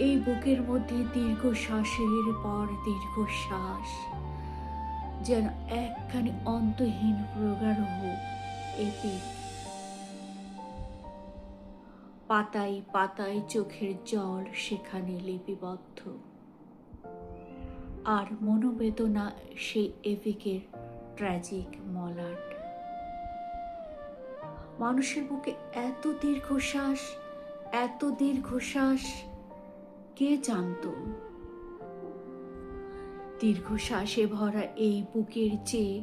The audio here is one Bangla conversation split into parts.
এই বুকের মধ্যে দীর্ঘশ্বাসের পর দীর্ঘশ্বাস, যেন একখানি অন্তহীন প্রগাঢ় এপিক। পাতায় পাতায় চোখের জল সেখানে লিপিবদ্ধ, আর মনোবেদনা সেই এপিকের ট্র্যাজিক মলাট। মানুষের বুকে এত দীর্ঘশ্বাস, এত দীর্ঘশ্বাস কে জানত? দীর্ঘশ্বাসে ভরা এই বুকের চেয়ে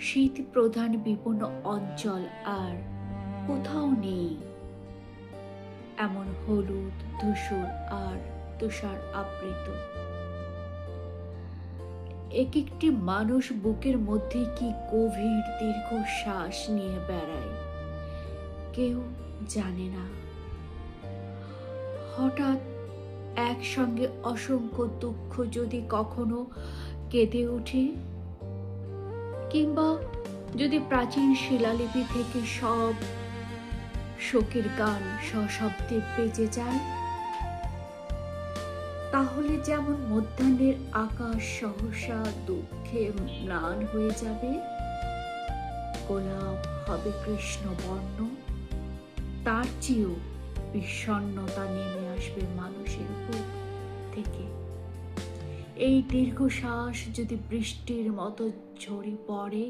শীত প্রধান বিপন্ন অঞ্চল আর কোথাও নেই। এমন হলুদ, ধূসর আর তুষার আবৃত এক একটি মানুষ বুকের মধ্যে কি গভীর দীর্ঘশ্বাস নিয়ে বেড়ায়, কেউ জানে না। হঠাৎ একসঙ্গে অসংখ্য দুঃখ যদি কখনো কেঁদে ওঠে, কিংবা যদি প্রাচীন শিলালিপি থেকে সব শোকের গান সশব্দে বেজে যায়, তাহলে যেমন মধ্যাহ্নের আকাশ সহসা দুঃখে ম্লান হয়ে যাবে, গোলাপ হবে কৃষ্ণবর্ণ, তার চেয়েও বিষণ্ণতা নেমে আসবে মানুষের বুক থেকে। এই দীর্ঘশ্বাস যদি বৃষ্টির মতো ঝরে পড়ে,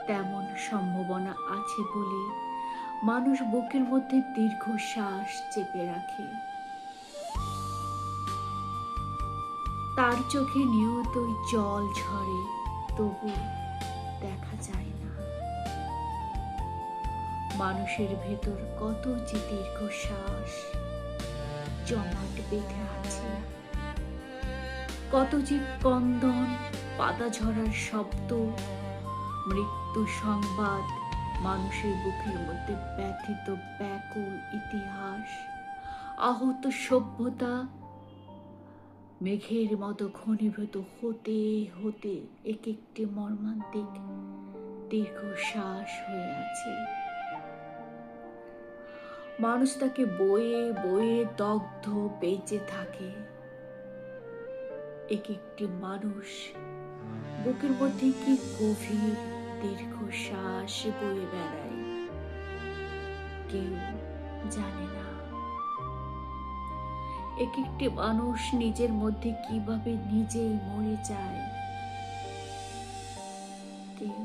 তেমন সম্ভাবনা আছে বলে মানুষ বুকের মধ্যে দীর্ঘশ্বাস চেপে রাখে। তার চোখে নিয়তই জল ঝরে, তবু দেখা যায় না। মানুষের ভেতর কত যে দীর্ঘশ্বাস জমাট বেঁধে আছে, কত যে ক্রন্দন, পাতা ঝরার শব্দ, মৃত্যু সংবাদ, মানুষের বুকের মধ্যে ব্যথিত ব্যাকুল ইতিহাস, আহত সভ্যতা মেঘের মতো ঘনীভূত হতে হতে এক একটি মর্মান্তিক দীর্ঘশ্বাস হয়ে আছে। মানুষ তাকে বয়ে বয়ে দগ্ধ বেঁচে থাকে। এক একটি মানুষ বুকের মধ্যে কি গভীর দীর্ঘশ্বাস বয়ে বেড়ায়, কেউ জানে না। এক একটি মানুষ নিজের মধ্যে কিভাবে নিজেই মরে যায়, কেউ